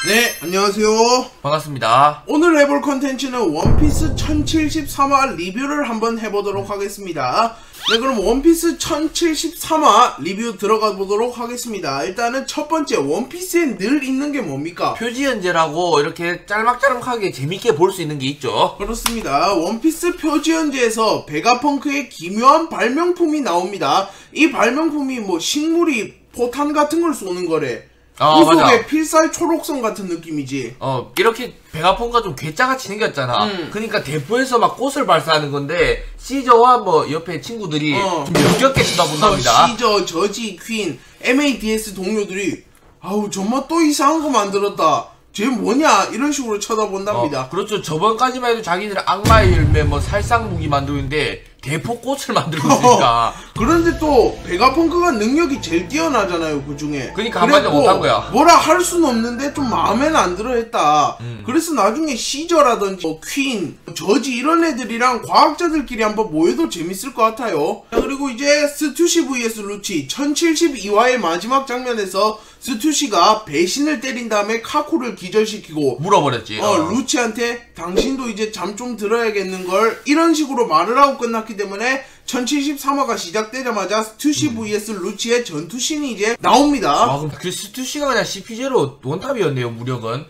네, 안녕하세요. 반갑습니다. 오늘 해볼 컨텐츠는 원피스 1073화 리뷰를 한번 해보도록 하겠습니다. 네, 그럼 원피스 1073화 리뷰 들어가 보도록 하겠습니다. 일단은 첫 번째, 원피스에 늘 있는 게 뭡니까? 표지연재라고 이렇게 짤막짤막하게 재밌게 볼 수 있는 게 있죠. 그렇습니다. 원피스 표지연재에서 베가펑크의 기묘한 발명품이 나옵니다. 이 발명품이 뭐 식물이 포탄 같은 걸 쏘는 거래. 그 속에 맞아. 필살 초록성 같은 느낌이지. 이렇게 베가펑크가 좀 괴짜같이 생겼잖아. 그러니까 대포에서 막 꽃을 발사하는 건데 시저와 뭐 옆에 친구들이 좀 역겹게 쳐다본답니다. 시저, 저지, 퀸, MADS 동료들이 아우 정말 또 이상한 거 만들었다, 쟤 뭐냐, 이런 식으로 쳐다본답니다. 그렇죠. 저번까지만 해도 자기들 악마의 열매 뭐 살상 무기 만드는데 대포꽃을 만들고 있으니까. 그런데 또 베가펑크가 능력이 제일 뛰어나잖아요, 그 중에. 그러니까 한마디로 못한 거야. 뭐라 할 수는 없는데 좀 마음에는 안 들어 했다. 그래서 나중에 시저라든지 뭐 퀸, 저지 이런 애들이랑 과학자들끼리 한번 모여도 재밌을 것 같아요. 그리고 이제 스투시 vs 루치 1072화의 마지막 장면에서 스투시가 배신을 때린 다음에 카코를 기절시키고 물어버렸지. 루치한테 당신도 이제 잠 좀 들어야겠는걸, 이런 식으로 말을 하고 끝났기 때문에 1073화가 시작되자마자 스투시 vs 루치의 전투신이 이제 나옵니다. 그럼 그 스투시가 그냥 CP0 원탑이었네요, 무력은.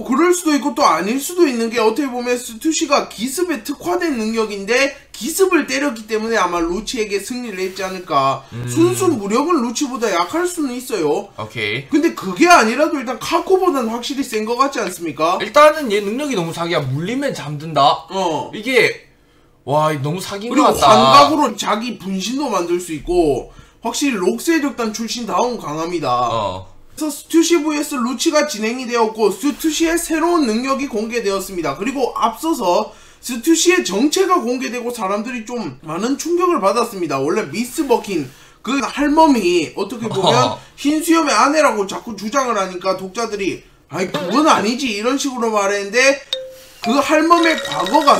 그럴 수도 있고 또 아닐 수도 있는 게, 어떻게 보면 스투시가 기습에 특화된 능력인데 기습을 때렸기 때문에 아마 루치에게 승리를 했지 않을까. 순수 무력은 루치보다 약할 수는 있어요. 오케이. 근데 그게 아니라도 일단 카코보다는 확실히 센 것 같지 않습니까? 일단은 얘 능력이 너무 사기야. 물리면 잠든다. 이게 와, 너무 사기인 것 그리고 같다. 환각으로 자기 분신도 만들 수 있고, 확실히 록스의 적단 출신다운 강합니다. 그래서 스투시 vs 루치가 진행이 되었고, 스투시의 새로운 능력이 공개되었습니다. 그리고 앞서서 스투시의 정체가 공개되고 사람들이 좀 많은 충격을 받았습니다. 원래 미스 버킨 그 할멈이 어떻게 보면 흰수염의 아내라고 자꾸 주장을 하니까 독자들이 아이 그건 아니지 이런 식으로 말했는데, 그 할멈의 과거가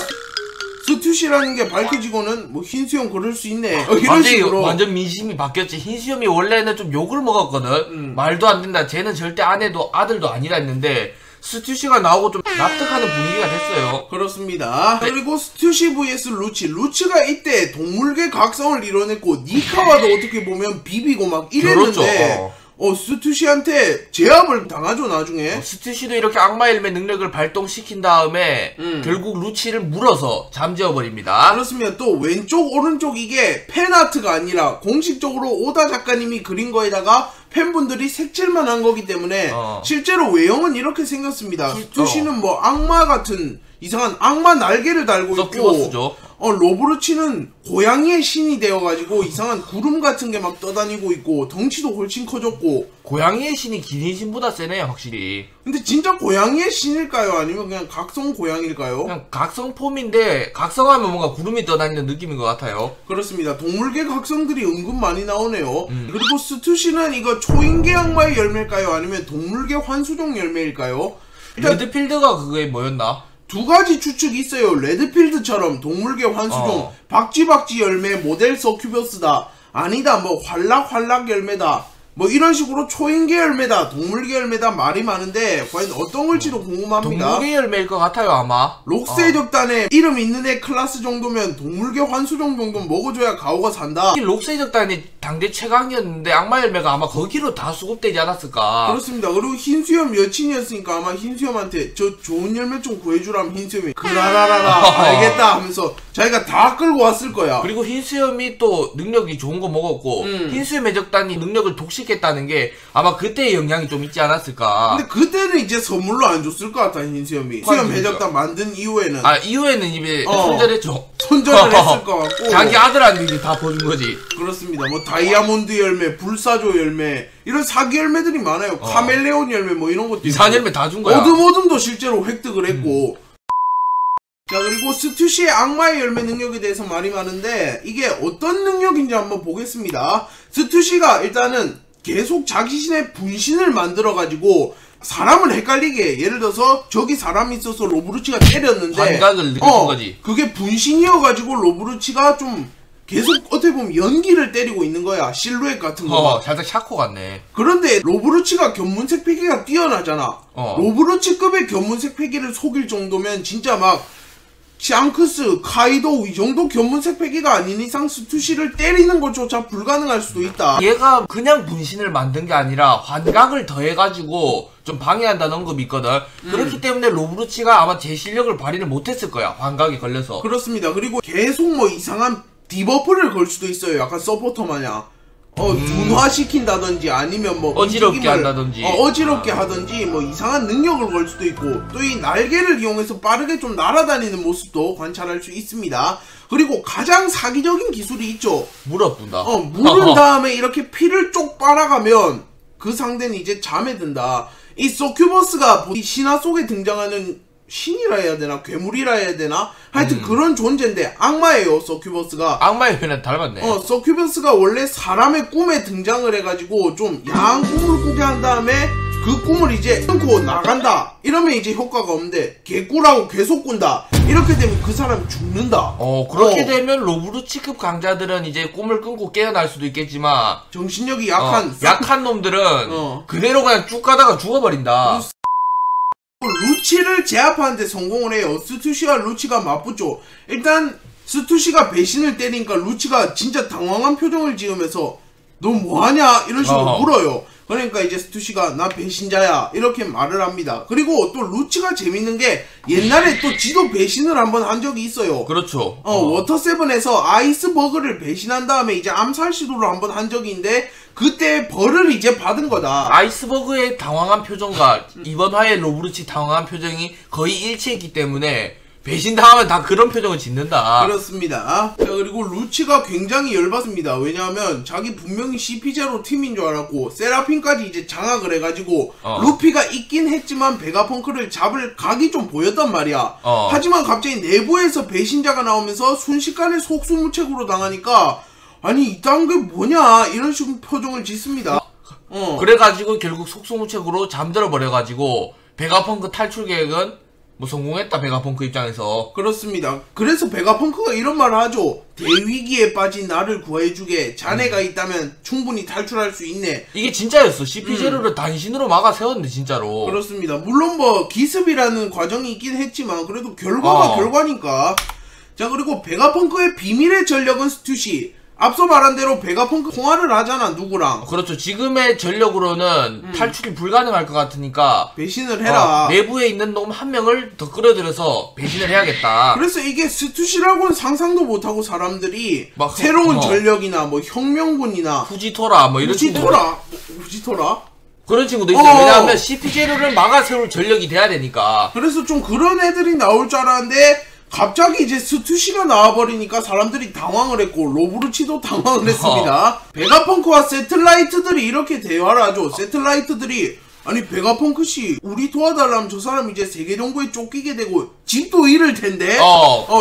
스투시라는 게 밝혀지고는 뭐 흰수염 그럴 수 있네, 이런 식으로 완전 민심이 바뀌었지. 흰수염이 원래는 좀 욕을 먹었거든. 말도 안 된다, 쟤는 절대 아내도 아들도 아니라 했는데 스투시가 나오고 좀 납득하는 분위기가 됐어요. 그렇습니다. 그리고 스투시 vs 루치, 루치가 이때 동물계 각성을 이뤄냈고 니카와도 어떻게 보면 비비고 막 이랬는데 스투시한테 제압을 당하죠, 나중에. 스투시도 이렇게 악마 열매 능력을 발동시킨 다음에 결국 루치를 물어서 잠재워버립니다. 그렇습니다. 또 왼쪽 오른쪽 이게 팬아트가 아니라 공식적으로 오다 작가님이 그린 거에다가 팬분들이 색칠만 한 거기 때문에 실제로 외형은 이렇게 생겼습니다. 스투시는 뭐 악마 같은 이상한 악마 날개를 달고 있고, 로브루치는 고양이의 신이 되어가지고 이상한 구름 같은 게 막 떠다니고 있고, 덩치도 훨씬 커졌고. 고양이의 신이 기린 신보다 세네, 확실히. 근데 진짜 고양이의 신일까요? 아니면 그냥 각성 고양일까요? 그냥 각성폼인데 각성하면 뭔가 구름이 떠다니는 느낌인 것 같아요. 그렇습니다. 동물계 각성들이 은근 많이 나오네요. 그리고 스투시는 이거 초인계 악마의 열매일까요? 아니면 동물계 환수종 열매일까요? 레드필드가 그게 뭐였나? 두 가지 추측이 있어요. 레드필드처럼 동물계 환수종 박쥐박쥐 열매 모델 서큐버스다, 아니다 뭐 활락활락 열매다, 뭐 이런 식으로 초인계 열매다, 동물계 열매다, 말이 많은데 과연 어떤 걸지도 궁금합니다. 동물계 열매일 것 같아요, 아마. 록스의 적단에 이름 있는 애 클래스 정도면 동물계 환수종 정도는 먹어줘야 가오가 산다. 록스의 적단이 당대 최강이었는데 악마 열매가 아마 거기로 다 수급되지 않았을까. 그렇습니다. 그리고 흰수염 여친이었으니까 아마 흰수염한테 저 좋은 열매 좀 구해주라면 흰수염이 그라라라라 알겠다 하면서 자기가 다 끌고 왔을 거야. 그리고 흰수염이 또 능력이 좋은 거 먹었고 흰수염의 적단이 능력을 독식했다는 게 아마 그때의 영향이 좀 있지 않았을까. 근데 그때는 이제 선물로 안 줬을 것 같아, 흰수염이. 수염 해적단 만든 이후에는. 이후에는 이제 손절했죠. 손절을 했을 것 같고. 자기 아들한테 이제 다 버준 거지. 그렇습니다. 뭐 다이아몬드 열매, 불사조 열매 이런 사기 열매들이 많아요. 카멜레온 열매 뭐 이런 것도 이상한 열매 다 준 거야. 어둠도 실제로 획득을 했고. 자, 그리고 스투시의 악마의 열매 능력에 대해서 말이 많은데 이게 어떤 능력인지 한번 보겠습니다. 스투시가 일단은 계속 자기신의 분신을 만들어가지고 사람을 헷갈리게, 예를 들어서 저기 사람이 있어서 로브루치가 때렸는데 환각을 느낀 거지. 그게 분신이어가지고 로브루치가 좀 계속 어떻게 보면 연기를 때리고 있는 거야. 실루엣 같은 거. 살짝 샤코 같네. 그런데 로브루치가 견문색 패기가 뛰어나잖아. 로브루치급의 견문색 패기를 속일 정도면 진짜 막 샹크스, 카이도 이 정도 견문색 패기가 아닌 이상 스투시를 때리는 것조차 불가능할 수도 있다. 얘가 그냥 분신을 만든 게 아니라 환각을 더해가지고 좀 방해한다는 언급이 있거든. 그렇기 때문에 로브루치가 아마 제 실력을 발휘를 못했을 거야. 환각에 걸려서. 그렇습니다. 그리고 계속 뭐 이상한 디버프를 걸 수도 있어요. 약간 서포터 마냥. 분화시킨다든지 아니면 뭐 어지럽게 한다든지 어지럽게 하든지 뭐 이상한 능력을 걸 수도 있고 또 이 날개를 이용해서 빠르게 좀 날아다니는 모습도 관찰할 수 있습니다. 그리고 가장 사기적인 기술이 있죠. 물어본다. 물은 다음에 이렇게 피를 쪽 빨아가면 그 상대는 이제 잠에 든다. 이 서큐버스가 이 신화 속에 등장하는 신이라 해야 되나 괴물이라 해야 되나 하여튼 그런 존재인데 악마예요. 서큐버스가 악마의 표현은 닮았네. 서큐버스가 원래 사람의 꿈에 등장을 해가지고 좀 야한 꿈을 꾸게 한 다음에 그 꿈을 이제 끊고 나간다 이러면 이제 효과가 없는데 개꾸라고 계속 꾼다 이렇게 되면 그 사람이 죽는다. 그렇게 되면 로브루치급 강자들은 이제 꿈을 끊고 깨어날 수도 있겠지만 정신력이 약한 놈들은 그대로 그냥 쭉 가다가 죽어버린다. 루치를 제압하는데 성공을 해요. 스투시와 루치가 맞붙죠. 일단 스투시가 배신을 때리니까 루치가 진짜 당황한 표정을 지으면서 너 뭐하냐 이런 식으로 물어요. 그러니까 이제 스투시가 나 배신자야 이렇게 말을 합니다. 그리고 또 루치가 재밌는 게 옛날에 또 지도 배신을 한번 한 적이 있어요. 그렇죠. 워터7에서 아이스버그를 배신한 다음에 이제 암살 시도를 한번 한 적이 있는데 그때 벌을 이제 받은 거다. 아이스버그의 당황한 표정과 이번 화의 로브루치 당황한 표정이 거의 일치했기 때문에 배신당하면 다 그런 표정을 짓는다. 그렇습니다. 자, 그리고 루치가 굉장히 열받습니다. 왜냐하면 자기 분명히 CP0 팀인 줄 알았고 세라핀까지 이제 장악을 해가지고 루피가 있긴 했지만 베가펑크를 잡을 각이 좀 보였단 말이야. 하지만 갑자기 내부에서 배신자가 나오면서 순식간에 속수무책으로 당하니까 아니 이딴 게 뭐냐 이런 식으로 표정을 짓습니다. 그래가지고 결국 속수무책으로 잠들어 버려가지고 베가펑크 탈출 계획은 뭐 성공했다. 베가펑크 입장에서. 그렇습니다. 그래서 베가펑크가 이런 말을 하죠. 대위기에 빠진 나를 구해주게. 자네가 있다면 충분히 탈출할 수 있네. 이게 진짜였어. CP0를 단신으로 막아 세웠는데 진짜로. 그렇습니다. 물론 뭐 기습이라는 과정이 있긴 했지만 그래도 결과가 결과니까. 자, 그리고 베가펑크의 비밀의 전력은 스투시. 앞서 말한 대로 베가펑크 통화를 하잖아. 누구랑. 그렇죠. 지금의 전력으로는 탈출이 불가능할 것 같으니까 배신을 해라. 내부에 있는 놈 한 명을 더 끌어들여서 배신을 해야겠다. 그래서 이게 스투시라고는 상상도 못하고 사람들이 막 새로운 전력이나 뭐 혁명군이나 후지토라 뭐 이런 후지토라? 그런 친구도 있어요. 왜냐하면 CP0를 막아 세울 전력이 돼야 되니까. 그래서 좀 그런 애들이 나올 줄 알았는데 갑자기 이제 스투시가 나와버리니까 사람들이 당황을 했고 로브루치도 당황을 했습니다. 베가펑크와 세틀라이트들이 이렇게 대화를 하죠. 세틀라이트들이 아니 베가펑크씨 우리 도와달라면 저 사람 이제 세계정부에 쫓기게 되고 집도 잃을 텐데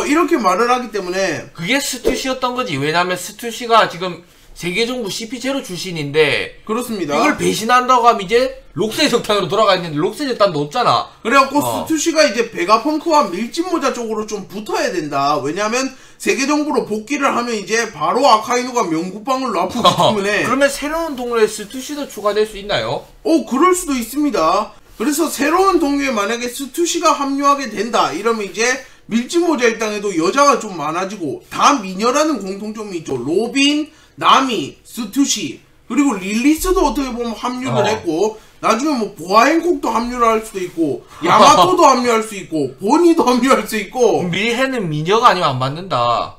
이렇게 말을 하기 때문에 그게 스투시였던 거지. 왜냐면 스투시가 지금 세계정부 CP0 출신인데 그렇습니다. 이걸 배신한다고 하면 이제 록세 적단으로 돌아가 있는데 록세 적단도 없잖아. 그래갖고 스투시가 이제 베가펑크와 밀짚모자 쪽으로 좀 붙어야 된다. 왜냐면 세계정부로 복귀를 하면 이제 바로 아카이누가 명구빵을 놔두기 때문에 그러면 새로운 동료에 스투시도 추가될 수 있나요? 그럴 수도 있습니다. 그래서 새로운 동료에 만약에 스투시가 합류하게 된다 이러면 이제 밀짚모자 일당에도 여자가 좀 많아지고 다 미녀라는 공통점이 있죠. 로빈, 나미, 스투시 그리고 릴리스도 어떻게 보면 합류를 했고 나중에 뭐 보아행콕도 합류를 할 수도 있고 야마토도 합류할 수 있고 보니도 합류할 수 있고 밀해는 미녀가 아니면 안 맞는다.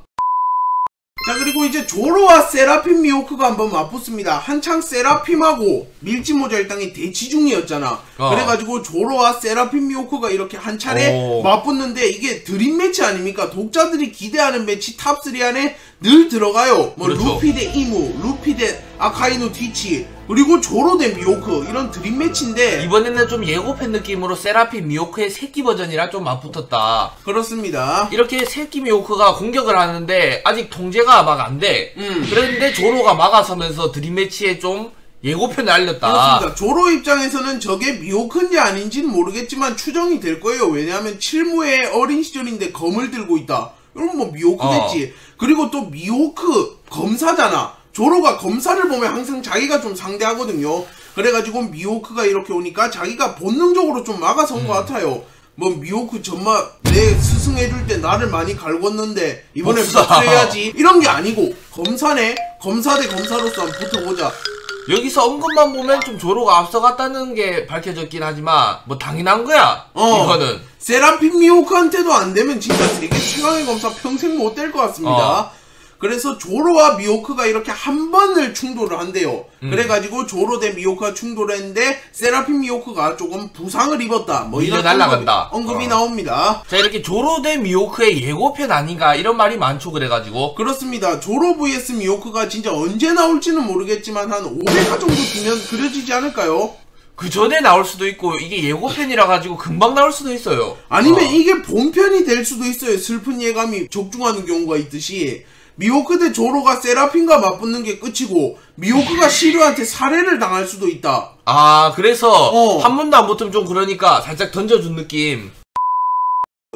자, 그리고 이제 조로와 세라핌 미호크가 한번 맞붙습니다. 한창 세라핌하고 밀짚모자 일당이 대치 중이었잖아. 그래가지고 조로와 세라핌 미호크가 이렇게 한 차례 맞붙는데 이게 드림 매치 아닙니까? 독자들이 기대하는 매치 탑3 안에 늘 들어가요. 뭐 그렇죠. 루피 대 이무, 루피 대 아카이누 티치, 그리고 조로 대 미호크 이런 드림 매치인데 이번에는 좀 예고편 느낌으로 세라핌 미호크의 새끼 버전이랑 좀 맞붙었다. 그렇습니다. 이렇게 새끼 미호크가 공격을 하는데 아직 통제가 막 안 돼. 그런데 조로가 막아서면서 드림 매치에 좀 예고편을 알렸다. 그렇습니다. 조로 입장에서는 저게 미호크인지 아닌지는 모르겠지만 추정이 될 거예요. 왜냐하면 칠무의 어린 시절인데 검을 들고 있다. 이러면 뭐 미호크 됐지. 그리고 또 미호크 검사잖아. 조로가 검사를 보면 항상 자기가 좀 상대하거든요. 그래가지고 미호크가 이렇게 오니까 자기가 본능적으로 좀 막아선 것 같아요. 뭐 미호크 정말 내 스승해줄 때 나를 많이 갈궜는데 이번에 복수해야지 이런 게 아니고 검사네. 검사 대 검사로서 한번 붙어보자. 여기서 언급만 보면 좀 조로가 앞서갔다는 게 밝혀졌긴 하지만 뭐 당연한 거야. 이거는 세라핌 미호크한테도 안 되면 진짜 세계 최강의 검사 평생 못 될 것 같습니다. 그래서 조로와 미호크가 이렇게 한 번을 충돌을 한대요. 그래가지고 조로 대 미호크가 충돌을 했는데 세라핌 미호크가 조금 부상을 입었다. 뭐 이런 언급이 나옵니다. 자, 이렇게 조로 대 미호크의 예고편 아닌가 이런 말이 많죠. 그래가지고 그렇습니다. 조로 vs 미호크가 진짜 언제 나올지는 모르겠지만 한 5회가 정도 뒤면 그려지지 않을까요? 그 전에 나올 수도 있고 이게 예고편이라 가지고 금방 나올 수도 있어요. 아니면 이게 본편이 될 수도 있어요. 슬픈 예감이 적중하는 경우가 있듯이 미호크 대 조로가 세라핌과 맞붙는 게 끝이고 미호크가 시류한테 살해를 당할 수도 있다. 아, 그래서 한 번도 안 붙으면 좀 그러니까 살짝 던져준 느낌.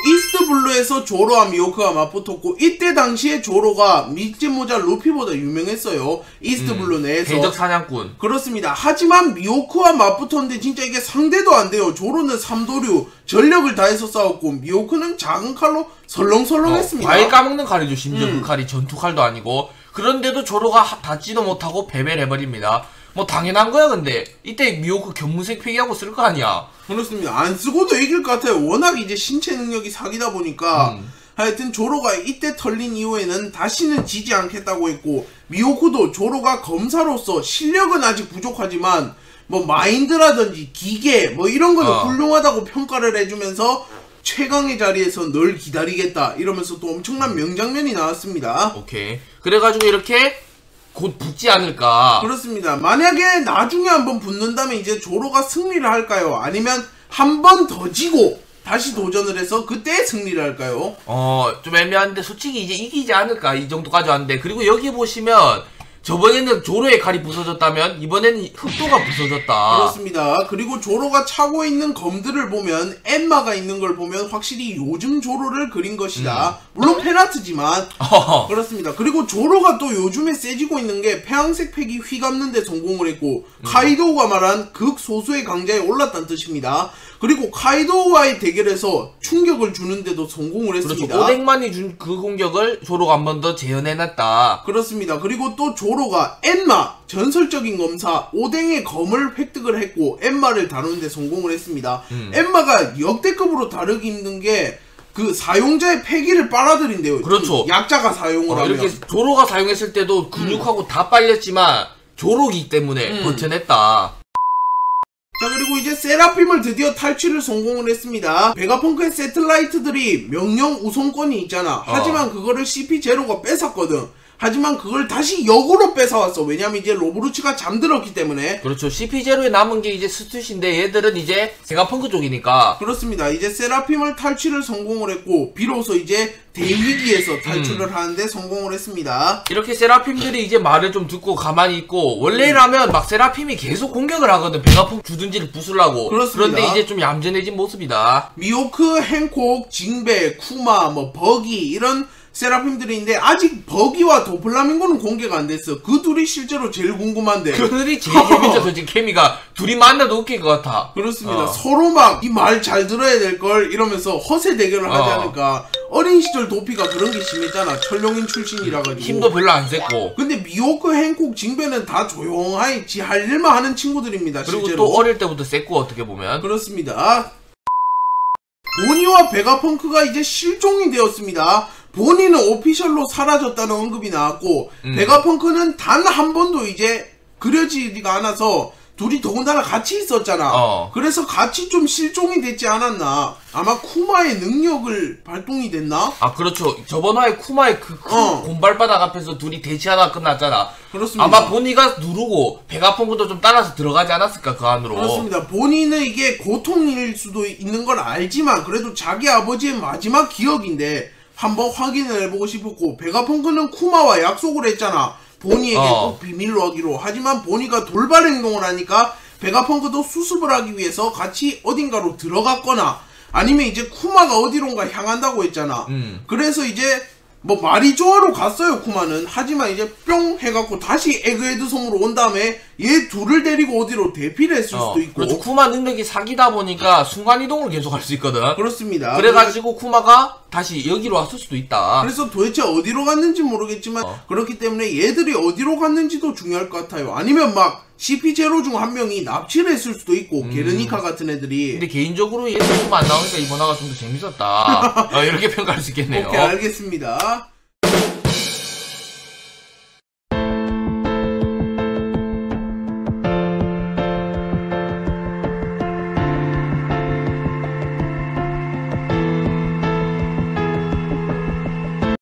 이스트 블루에서 조로와 미호크가 맞붙었고 이때 당시에 조로가 밑집 모자 루피보다 유명했어요. 이스트 블루 내에서. 대적 사냥꾼. 그렇습니다. 하지만 미호크와 맞붙었는데 진짜 이게 상대도 안 돼요. 조로는 삼도류 전력을 다해서 싸웠고 미호크는 작은 칼로 설렁설렁했습니다. 과일 까먹는 칼이죠. 심지어 그 칼이 전투 칼도 아니고. 그런데도 조로가 닿지도 못하고 패배를 해버립니다. 뭐 당연한 거야. 근데 이때 미호크 견문색 폐기하고 쓸 거 아니야. 그렇습니다. 안 쓰고도 이길 것 같아요. 워낙 이제 신체 능력이 사기다 보니까 하여튼 조로가 이때 털린 이후에는 다시는 지지 않겠다고 했고 미호크도 조로가 검사로서 실력은 아직 부족하지만 뭐 마인드라든지 기계 뭐 이런 거는 훌륭하다고 평가를 해주면서 최강의 자리에서 널 기다리겠다 이러면서 또 엄청난 명장면이 나왔습니다. 오케이. 그래가지고 이렇게 곧 붙지 않을까. 그렇습니다. 만약에 나중에 한번 붙는다면 이제 조로가 승리를 할까요? 아니면 한 번 더 지고 다시 도전을 해서 그때 승리를 할까요? 좀 애매한데 솔직히 이제 이기지 않을까 이 정도까지 왔는데. 그리고 여기 보시면 저번에는 조로의 칼이 부서졌다면 이번에는 흑도가 부서졌다. 그렇습니다. 그리고 조로가 차고 있는 검들을 보면 엠마가 있는 걸 보면 확실히 요즘 조로를 그린 것이다. 물론 펜아트지만 그렇습니다. 그리고 조로가 또 요즘에 세지고 있는 게 폐왕색 팩이 휘감는 데 성공을 했고 카이도우가 말한 극소수의 강자에 올랐다는 뜻입니다. 그리고 카이도우와의 대결에서 충격을 주는데도 성공을 했습니다. 그렇죠. 오뎅만이 준 그 공격을 조로가 한 번 더 재현해놨다. 그렇습니다. 그리고 또 조로가 엠마 전설적인 검사 오뎅의 검을 획득을 했고 엠마를 다루는데 성공을 했습니다. 엠마가 역대급으로 다루기 힘든 게 그 사용자의 폐기를 빨아들인대요. 그렇죠. 그 약자가 사용을 하면 이렇게 조로가 사용했을 때도 근육하고 다 빨렸지만 조로기 때문에 버텨냈다. 자, 그리고 이제 세라핌을 드디어 탈취를 성공을 했습니다. 베가펑크의 세틀라이트들이 명령 우선권이 있잖아. 하지만 그거를 CP0가 뺏었거든. 하지만 그걸 다시 역으로 뺏어왔어. 왜냐면 이제 로브루츠가 잠들었기 때문에. 그렇죠. CP0에 남은 게 이제 스투시인데 얘들은 이제 베가펑크 쪽이니까. 그렇습니다. 이제 세라핌을 탈취를 성공을 했고 비로소 이제 대위기에서 탈출을 하는데 성공을 했습니다. 이렇게 세라핌들이 이제 말을 좀 듣고 가만히 있고 원래라면 막 세라핌이 계속 공격을 하거든. 베가펑크 주둔지를 부수려고. 그렇습니다. 그런데 이제 좀 얌전해진 모습이다. 미호크, 행콕, 징베, 쿠마, 뭐 버기 이런 세라핌들인데 아직 버기와 도플라밍고는 공개가 안 됐어. 그 둘이 실제로 제일 궁금한데. 그 둘이 제일 재밌죠. 솔직히 케미가 둘이 만나도 웃길 것 같아. 그렇습니다. 서로 막 이 말 잘 들어야 될 걸 이러면서 허세 대결을 하지 않을까. 어린 시절 도피가 그런 게 심했잖아. 철룡인 출신이라 가지고 힘도 별로 안 셌고. 근데 미호크, 행콕, 징베는 다 조용하게 지 할 일만 하는 친구들입니다. 그리고 실제로. 또 어릴 때부터 셌고 어떻게 보면. 그렇습니다. 보니와 베가펑크가 이제 실종이 되었습니다. 보니는 오피셜로 사라졌다는 언급이 나왔고 베가펑크는 단 한 번도 이제 그려지지가 않아서 둘이 더군다나 같이 있었잖아. 그래서 같이 좀 실종이 됐지 않았나. 아마 쿠마의 능력을 발동이 됐나? 아, 그렇죠. 저번 화에 쿠마의 그 큰 곰발바닥 앞에서 둘이 대치하다가 끝났잖아. 그렇습니다. 아마 보니가 누르고 베가펑크도 좀 따라서 들어가지 않았을까 그 안으로. 그렇습니다. 보니는 이게 고통일 수도 있는 걸 알지만 그래도 자기 아버지의 마지막 기억인데 한번 확인을 해보고 싶었고 베가펑크는 쿠마와 약속을 했잖아. 보니에게 꼭 비밀로 하기로. 하지만 보니가 돌발 행동을 하니까 베가펑크도 수습을 하기 위해서 같이 어딘가로 들어갔거나 아니면 이제 쿠마가 어디론가 향한다고 했잖아. 그래서 이제 뭐 마리조아로 갔어요 쿠마는. 하지만 이제 뿅 해갖고 다시 에그헤드 섬으로 온 다음에 얘 둘을 데리고 어디로 대피를 했을 수도 있고. 그렇죠. 쿠마 능력이 사기다 보니까 순간이동을 계속 할 수 있거든. 그렇습니다. 그래가지고 쿠마가 다시 여기로 왔을 수도 있다. 그래서 도대체 어디로 갔는지 모르겠지만 그렇기 때문에 얘들이 어디로 갔는지도 중요할 것 같아요. 아니면 막 CP0 중 한 명이 납치를 했을 수도 있고 게르니카 같은 애들이. 근데 개인적으로 얘 조금 안 나오니까 이번화가 좀 더 재밌었다. 이렇게 평가할 수 있겠네요. 오케이 알겠습니다.